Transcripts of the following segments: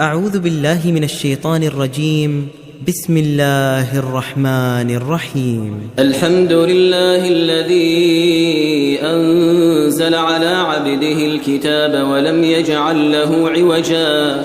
أعوذ بالله من الشيطان الرجيم. بسم الله الرحمن الرحيم. الحمد لله الذي أنزل على عبده الكتاب ولم يجعل له عوجا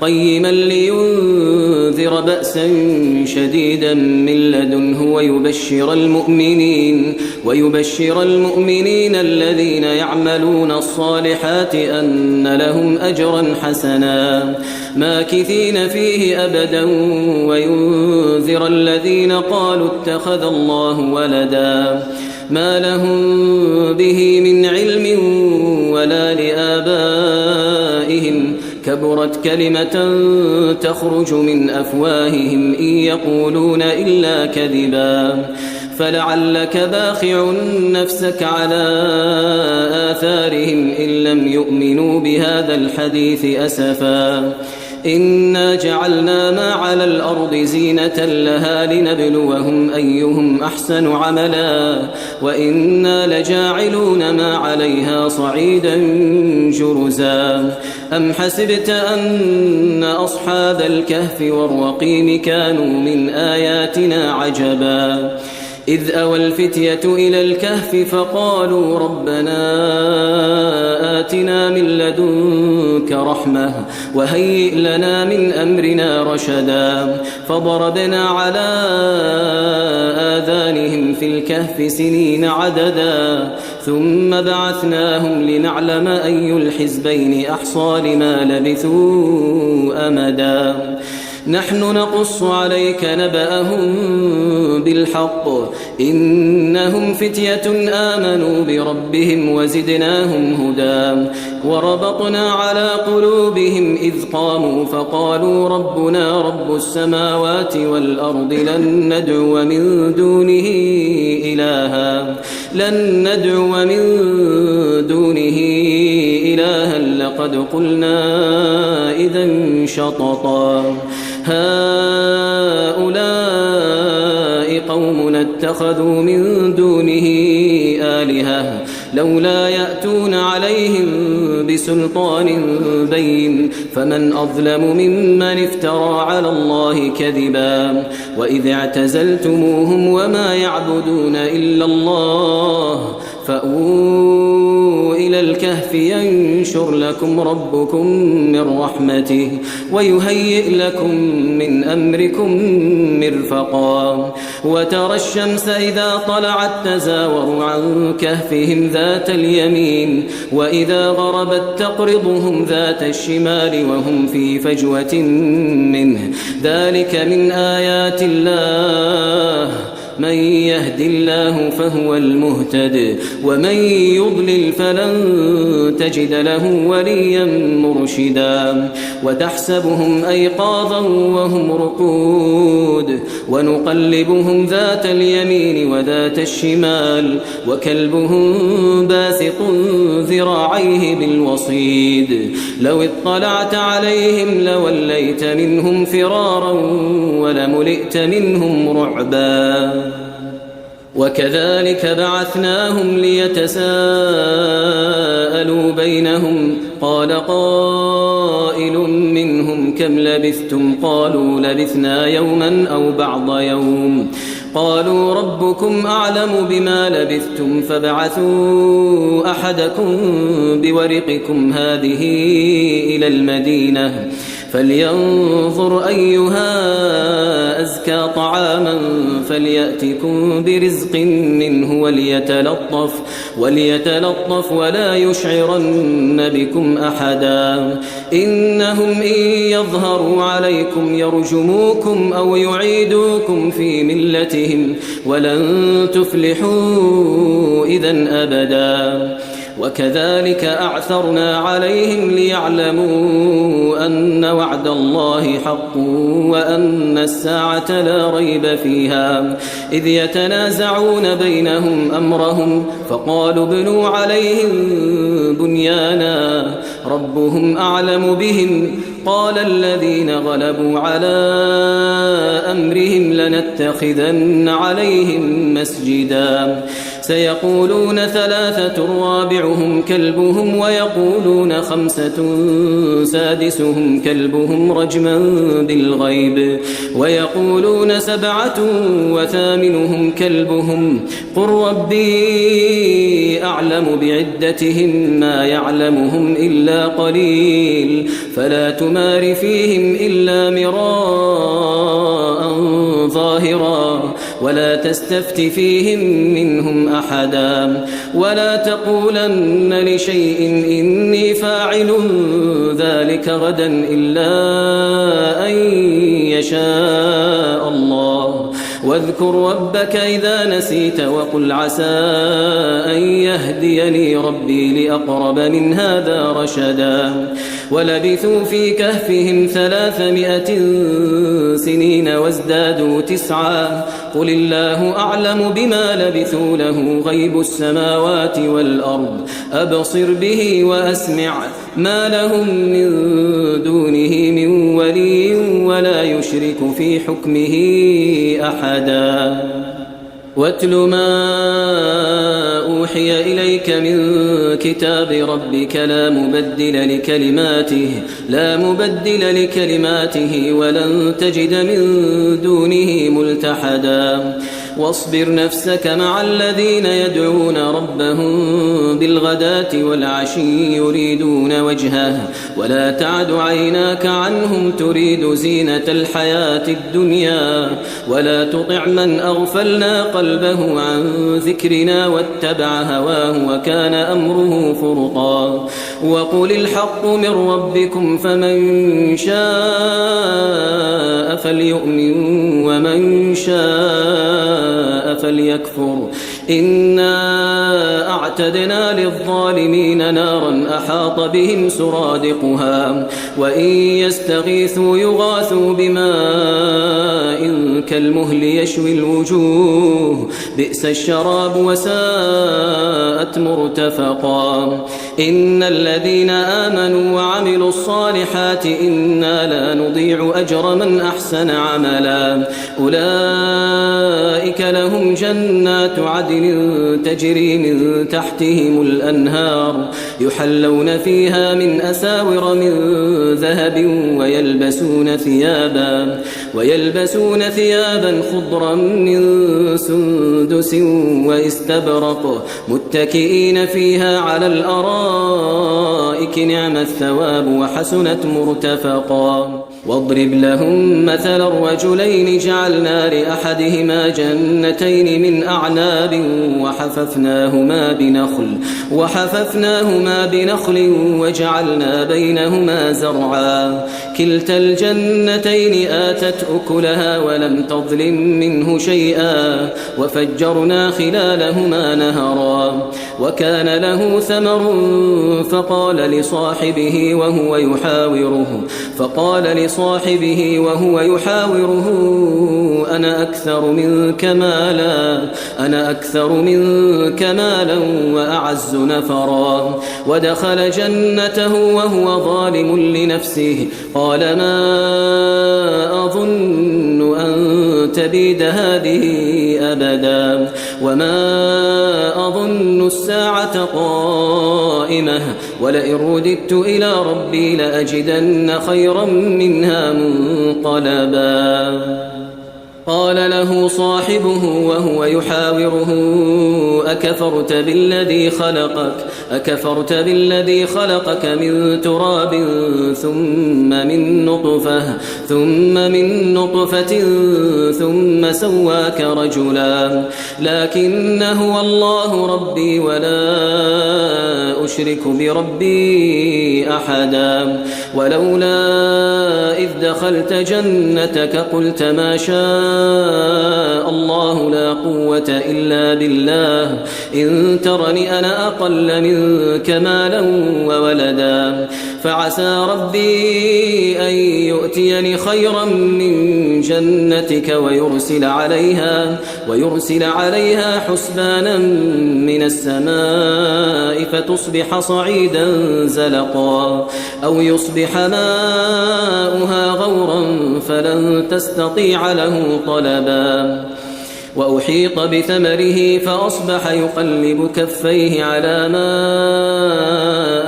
قيما لينذر بأسا شديدا من لدنه ويبشر المؤمنين الذين يعملون الصالحات أن لهم أجرا حسنا ماكثين فيه أبدا وينذر الذين قالوا اتخذ الله ولدا ما لهم به من علم ولا لآبائهم كبرت كلمة تخرج من أفواههم إن يقولون إلا كذبا فلعلك باخع نفسك على آثارهم إن لم يؤمنوا بهذا الحديث أسفا إنا جعلنا ما على الأرض زينة لها لنبلوهم أيهم أحسن عملا وإنا لجاعلون ما عليها صعيدا جرزا أم حسبت أن أصحاب الكهف والرقيم كانوا من آياتنا عجبا إذ أوى الفتية إلى الكهف فقالوا ربنا آتنا من لدنك رحمة وهيئ لنا من أمرنا رشدا فضربنا على آذانهم في الكهف سنين عددا ثم بعثناهم لنعلم أي الحزبين أحصى لما لبثوا أمدا نحن نقص عليك نبأهم بالحق إنهم فتية آمنوا بربهم وزدناهم هدى وربطنا على قلوبهم إذ قاموا فقالوا ربنا رب السماوات والأرض لن ندعو من دونه إلها لقد قلنا إذا شططا هؤلاء قومنا اتخذوا من دونه آلهة لولا يأتون عليهم بسلطان بين فمن أظلم ممن افترى على الله كذبا وإذ اعتزلتموهم وما يعبدون إلا الله فأووا إلى الكهف ينشر لكم ربكم من رحمته ويهيئ لكم من أمركم مرفقا وترى الشمس إذا طلعت تزاور عن كهفهم ذات اليمين وإذا غربت تقرضهم ذات الشمال وهم في فجوة منه ذلك من آيات الله من يهد الله فهو المهتد ومن يضلل فلن تجد له وليا مرشدا وتحسبهم أيقاظا وهم رقود ونقلبهم ذات اليمين وذات الشمال وكلبهم باسط ذراعيه بالوصيد لو اطلعت عليهم لوليت منهم فرارا ولملئت منهم رعبا وكذلك بعثناهم ليتساءلوا بينهم قال قائل منهم كم لبثتم قالوا لبثنا يوما أو بعض يوم قالوا ربكم أعلم بما لبثتم فابعثوا أحدكم بورقكم هذه إلى المدينة فلينظر أيها أزكى طعاما فليأتكم برزق منه وليتلطف ولا يشعرن بكم أحدا إنهم إن يظهروا عليكم يرجموكم أو يعيدوكم في ملتهم ولن تفلحوا إذن أبدا وكذلك أعثرنا عليهم ليعلموا أن وعد الله حق وأن الساعة لا ريب فيها إذ يتنازعون بينهم أمرهم فقالوا ابنوا عليهم بنيانا ربهم أعلم بهم قال الذين غلبوا على أمرهم لنتخذن عليهم مسجدا سيقولون 3 رابعهم كلبهم ويقولون 5 سادسهم كلبهم رجما بالغيب ويقولون 7 وثامنهم كلبهم قل ربي أعلم بعدتهم ما يعلمهم إلا قليل فلا تمار فيهم إلا مراء ظاهرا ولا تستفت فيهم منهم أحدا ولا تقولن لشيء إني فاعل ذلك غدا إلا أن يشاء الله واذكر ربك إذا نسيت وقل عسى أن يهديني ربي لأقرب من هذا رشدا ولبثوا في كهفهم 300 سنين وازدادوا 9 قل الله أعلم بما لبثوا له غيب السماوات والأرض أبصر به وأسمع ما لهم من دونه من ولي ولا يشرك في حكمه أحدا واتل ما أوحي إليك من كتاب ربك لا مبدل لكلماته ولن تجد من دونه ملتحدا واصبر نفسك مع الذين يدعون ربهم بالغداة والعشي يريدون وجهه ولا تعد عيناك عنهم تريد زينة الحياة الدنيا ولا تطع من أغفلنا قلبه عن ذكرنا واتبع هواه وكان أمره فرطا وقل الحق من ربكم فمن شاء فليؤمن ومن شاء فليكفر إنا أعتدنا للظالمين نارا أحاط بهم سرادقها وإن يستغيثوا يغاثوا بماء كالمهل يشوي الوجوه بئس الشراب وساءت مرتفقا إن الذين آمنوا وعملوا الصالحات إنا لا نضيع أجر من أحسن عملا أولئك لهم جنات عدن تجري من تحتهم الأنهار يحلون فيها من أساور من ذهب ويلبسون ثيابا خضرا من سندس واستبرق متكئين فيها على الأرائك نعم الثواب وحسنت مرتفقا واضرب لهم مثل الرجلين جعلنا لأحدهما جنتين من أعناب وحففناهما بنخل وجعلنا بينهما زرعا كلتا الجنتين آتت أكلها ولم تظلم منه شيئا وفجرنا خلالهما نهرا وكان له ثمر فقال لصاحبه وهو يحاوره أنا أكثر منك مالا وأعز نفرا ودخل جنته وهو ظالم لنفسه قال ما أظن أن تبيد هذه أبدا وما أظن الساعة قائمة ولئن رددت إلى ربي لأجدن خيرا منها منقلبا قال له صاحبه وهو يحاوره أكفرت بالذي خلقك من تراب ثم من نطفة ثم سواك رجلا لكن هو الله ربي ولا أشرك بربي أحدا ولولا إذ دخلت جنتك قلت ما شاء الله لا قوة إلا بالله إن ترني أنا أقل منك مالا وولدا فعسى ربي أن يؤتيني خيرا من جنتك ويرسل عليها حسبانا من السماء فتصبح صعيدا زلقا أو يصبح ماؤها غورا فلن تستطيع له طلبا وأحيط بثمره فأصبح يقلب كفيه على ما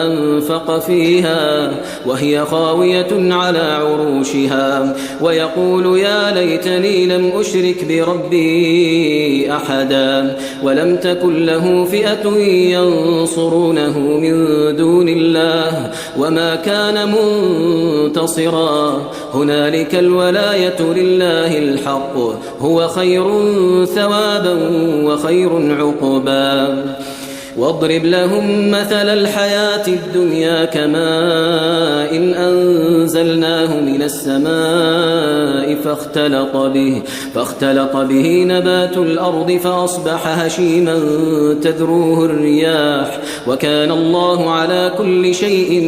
أنفق فيها وهي خاوية على عروشها ويقول يا ليتني لم أشرك بربي أحدا ولم تكن له فئة ينصرونه من دون الله وما كان منتصرا هنالك الولاية لله الحق هو خير ثوابا وخير عقبا واضرب لهم مثل الحياة الدنيا كماء إن أنزلناه من السماء فاختلط به نبات الأرض فأصبح هشيما تذروه الرياح وكان الله على كل شيء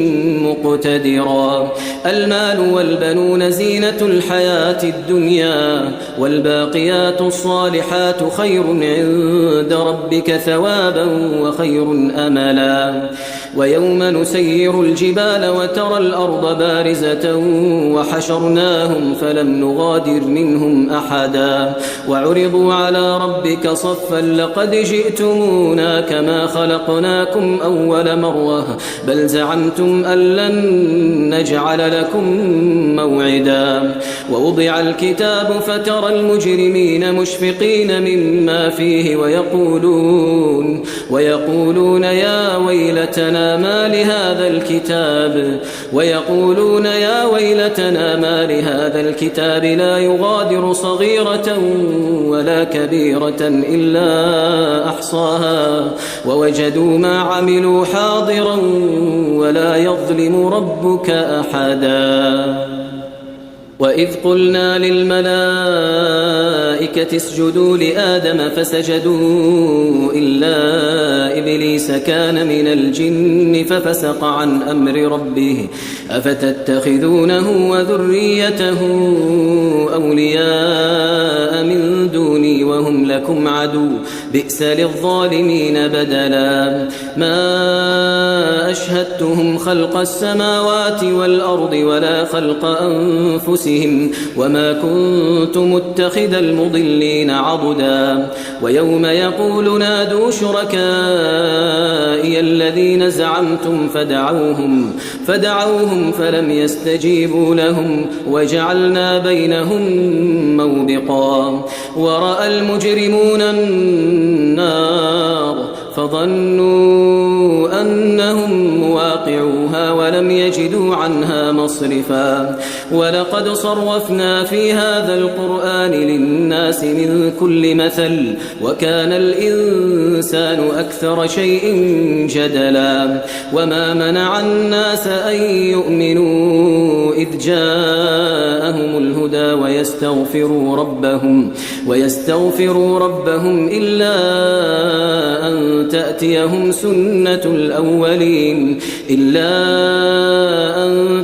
مقتدرا المال والبنون زينة الحياة الدنيا والباقيات الصالحات خير عند ربك ثوابا وخير أملا ويوم نسير الجبال وترى الأرض بارزة وحشرناهم فلم نغادر منهم أحدا وعرضوا على ربك صفا لقد جئتمونا كما خلقناكم أول مرة بل زعمتم أن لن نجعل لكم موعدا ووضع الكتاب فترى المجرمين مشفقين مما فيه ويقولون يا ويلتنا ما لهذا الكتاب لا يغادر صغيرة ولا كبيرة إلا أحصاها ووجدوا ما عملوا حاضرا ولا يظلم ربك أحدا وإذ قلنا للملائكة اسجدوا لآدم فسجدوا إلا إبليس كان من الجن ففسق عن أمر ربه أفتتخذونه وذريته أولياء من دوني وهم لكم عدو بئس للظالمين بدلا ما أشهدتهم خلق السماوات والأرض ولا خلق أنفسهم وما كنت متخذ المضلين عضدا ويوم يقول نادوا شركائي الذين زعمتم فدعوهم فلم يستجيبوا لهم وجعلنا بينهم موبقا ورأى المجرمون النار فظنوا أنهم مواقعوها ولم يجدوا عنها مصرفا ولقد صرفنا في هذا القرآن للناس من كل مثل وكان الإنسان أكثر شيء جدلا وما منع الناس أن يؤمنوا إذ جاءهم الهدى ويستغفروا ربهم إلا أن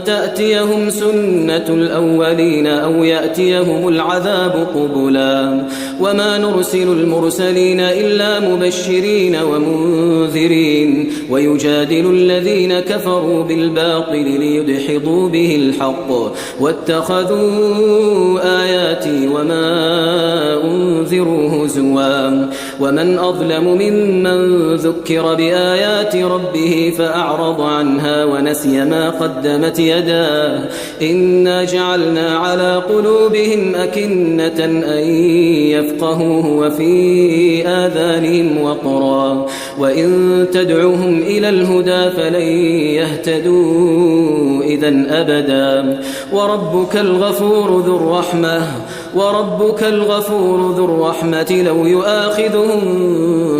تأتيهم سنة الأولين أو يأتيهم العذاب قبلا وما نرسل المرسلين إلا مبشرين ومنذرين ويجادل الذين كفروا بالباطل ليدحضوا به الحق واتخذوا آياتي وما أنذروا هزوا ومن أظلم ممن ذكر بآيات ربه فأعرض عنها ونسي ما قدمت يداه إنا جعلنا على قلوبهم أكنة أن يفقهوه وفي آذانهم وقرا وإن تدعوهم إلى الهدى فلن يهتدوا إذن أبدا وربك الغفور ذو الرحمة لو يؤاخذهم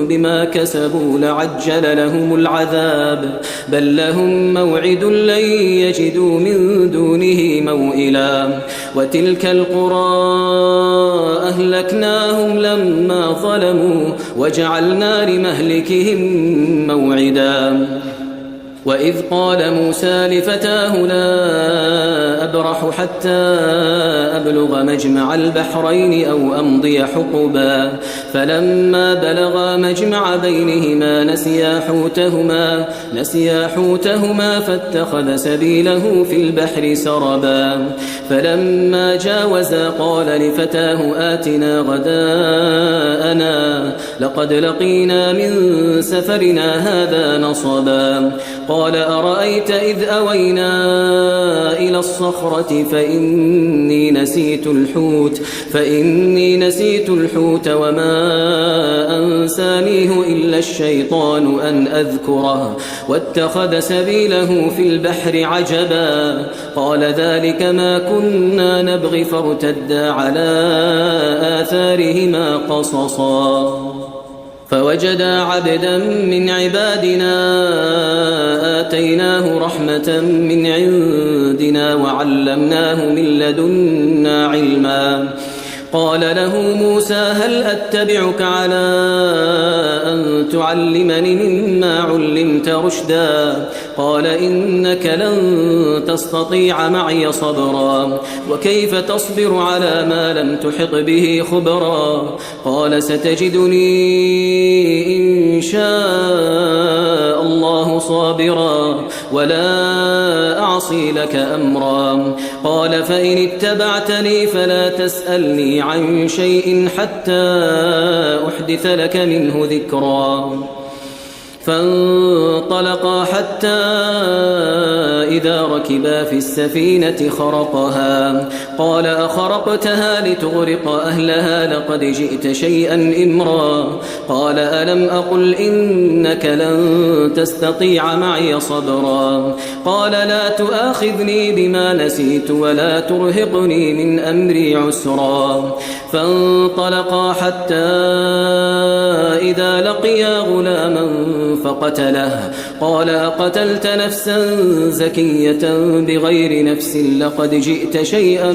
بما كسبوا لعجل لهم العذاب بل لهم موعد لن يجدوا من دونه موئلا وتلك القرى أهلكناهم لما ظلموا وجعلنا لمهلكهم موعدا وإذ قال موسى لفتاه لا أبرح حتى أبلغ مجمع البحرين أو أمضي حقبا فلما بلغا مجمع بينهما نسيا حوتهما فاتخذ سبيله في البحر سربا فلما جاوزا قال لفتاه آتنا غداءنا لقد لقينا من سفرنا هذا نصبا قال أرأيت إذ أوينا إلى الصخرة فإني نسيت الحوت وما أنسانيه إلا الشيطان أن أذكره واتخذ سبيله في البحر عجبا قال ذلك ما كنا نبغي فارتدا على آثارهما قصصا فوجدا عبدا من عبادنا آتيناه رحمة من عندنا وعلمناه من لدنا علما قال له موسى هل أتبعك على أن تعلمني مما علمت رشدا قال إنك لن تستطيع معي صبرا وكيف تصبر على ما لم تحط به خبرا قال ستجدني إن شاء الله صابرا ولا أعصي لك أمرا قال فإن اتبعتني فلا تسألني عن شيء حتى أحدث لك منه ذكرا فانطلقا حتى إذا ركبا في السفينة خرقها قال أخرقتها لتغرق أهلها لقد جئت شيئا إمرا قال ألم أقل إنك لن تستطيع معي صبرا قال لا تؤاخذني بما نسيت ولا ترهقني من أمري عسرا فانطلقا حتى إذا لقيا غلاما فقتله قال أقتلت نفسا زكية بغير نفس لقد جئت شيئا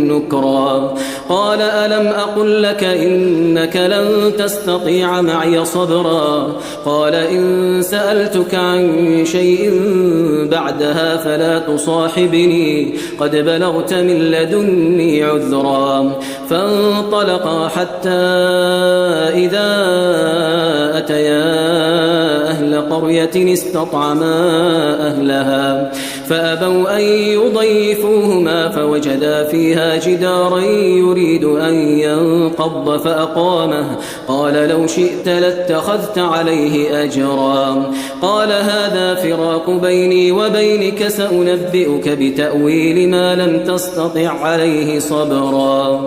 نكرا قال ألم أقل لك إنك لن تستطيع معي صبرا قال إن سألتك عن شيء بعدها فلا تصاحبني قد بلغت من لدني عذرا فانطلقا حتى إذا أتيا أهل قرية استطعما أهلها فأبوا أن يضيفوهما فوجدا فيها جدارا يريد أن ينقض فأقامه قال لو شئت لاتخذت عليه أجرا قال هذا فراق بيني وبينك سأنبئك بتأويل ما لم تستطع عليه صبرا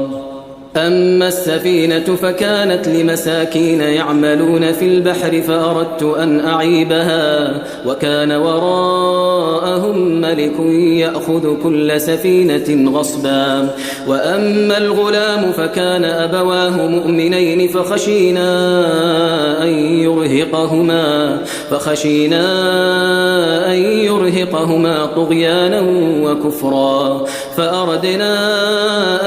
أما السفينة فكانت لمساكين يعملون في البحر فأردت أن أعيبها وكان وراءهم ملك يأخذ كل سفينة غصبا وأما الغلام فكان أبواه مؤمنين فخشينا أن يرهقهما طغيانا وكفرا فأردنا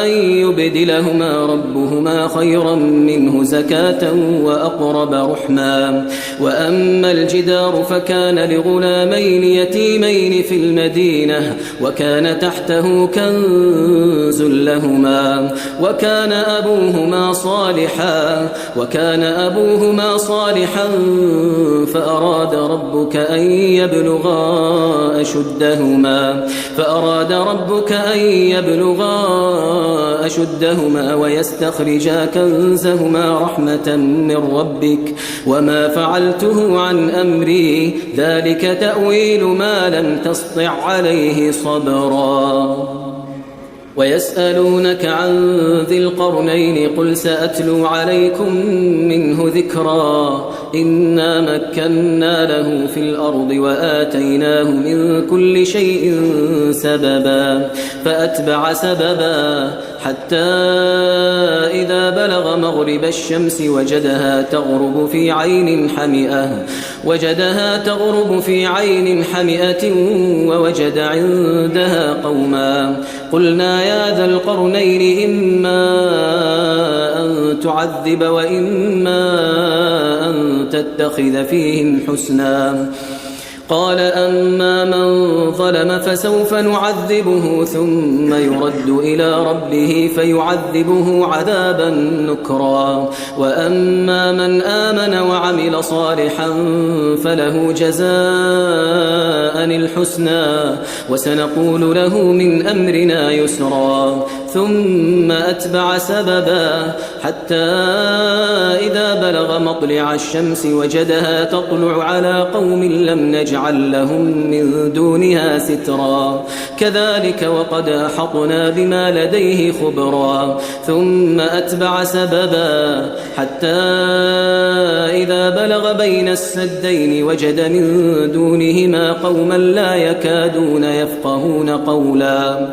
أن يبدلهما ربهما خيرا منه زكاة وأقرب رحما وأما الجدار فكان لغلامين يتيمين في المدينة وكان تحته كنز لهما وكان أبوهما صالحا فأراد ربك أن يبلغا أشدهما ويستخرجا كنزهما رحمة من ربك وما فعلته عن أمري ذلك تأويل ما لم تسطع عليه صبرا ويسألونك عن ذي القرنين قل سأتلو عليكم منه ذكرا إنا مكنا له في الأرض وآتيناه من كل شيء سببا فأتبع سببا حتى إذا بلغ مغرب الشمس وجدها تغرب في عين حمئة ووجد عندها قوما قلنا يا ذا القرنين إما أن تعذب وإما أن تتخذ فيهم حسنا قال أما من ظلم فسوف نعذبه ثم يرد إلى ربه فيعذبه عذابا نكرا وأما من آمن وعمل صالحا فله جزاء الحسنى وسنقول له من أمرنا يسرا ثم أتبع سببا حتى إذا بلغ مطلع الشمس وجدها تطلع على قوم لم نجعل لهم من دونها سترا كذلك وقد أحطنا بما لديه خبرا ثم أتبع سببا حتى إذا بلغ بين السدين وجد من دونهما قوما لا يكادون يفقهون قولا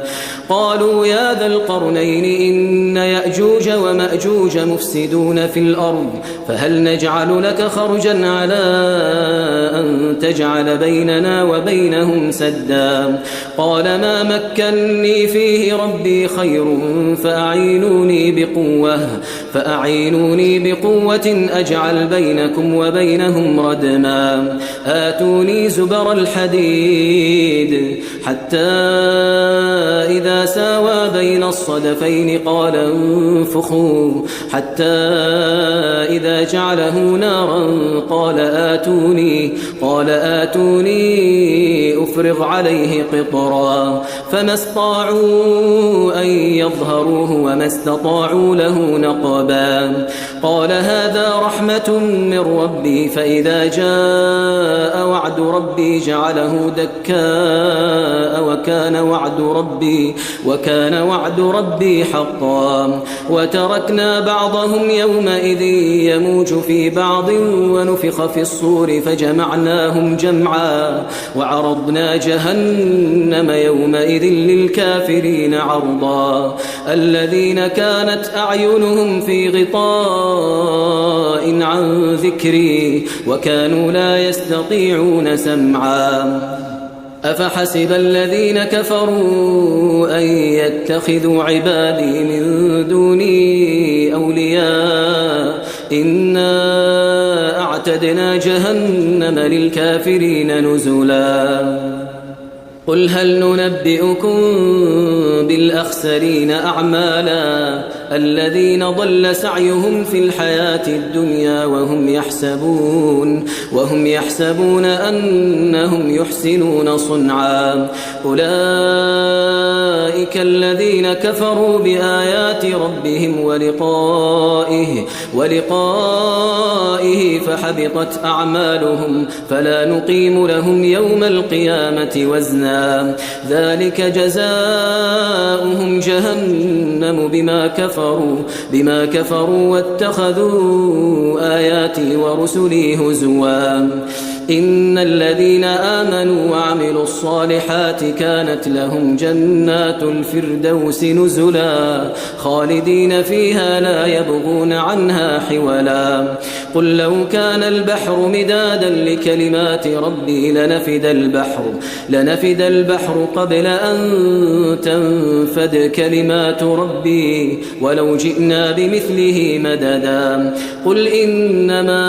قالوا يا ذا القرنين إن يأجوج ومأجوج مفسدون في الأرض فهل نجعل لك خرجا على أن تجعل بيننا وبينهم سدا قال ما مكني فيه ربي خير فأعينوني بقوة أجعل بينكم وبينهم ردما آتوني زبر الحديد حتى إذا ساوى بين الصدفين قال انفخوا حتى إذا جعله نارا قال آتوني أفرغ عليه قطرا فما استطاعوا أن يظهروه وما استطاعوا له نقبا قال هذا رحمة من ربي فإذا جاء وعد ربي جعله دكاء وكان وعد ربي حقا وتركنا بعضهم يومئذ يموج في بعض ونفخ في الصور فجمعناهم جمعا وعرضنا جهنم يومئذ للكافرين عرضا الذين كانت أعينهم في غطاء عن ذكري وكانوا لا يستطيعون سمعا أفحسب الذين كفروا أن يتخذوا عبادي من دوني أولياء إنا أعتدنا جهنم للكافرين نزلا قل هل ننبئكم بالأخسرين أعمالا الذين ضل سعيهم في الحياة الدنيا وهم يحسبون أنهم يحسنون صنعا أولئك الذين كفروا بآيات ربهم ولقائه فحبطت أعمالهم فلا نقيم لهم يوم القيامة وزنا ذلك جزاؤهم جهنم بما كفروا واتخذوا آياتي ورسلي هزوا إن الذين آمنوا وعملوا الصالحات كانت لهم جنات الفردوس نزلا خالدين فيها لا يبغون عنها حولا قل لو كان البحر مدادا لكلمات ربي لنفد البحر قبل أن تنفد كلمات ربي ولو جئنا بمثله مددا قل إنما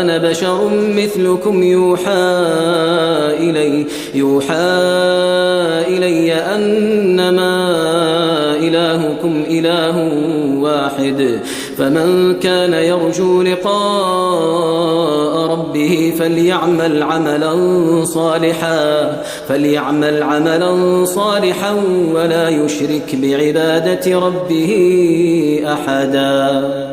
أنا بشر مثلكم يوحى إلي أنما إلهكم إله واحد فمن كان يرجو لقاء ربه فليعمل عملا صالحا ولا يشرك بعبادة ربه أحدا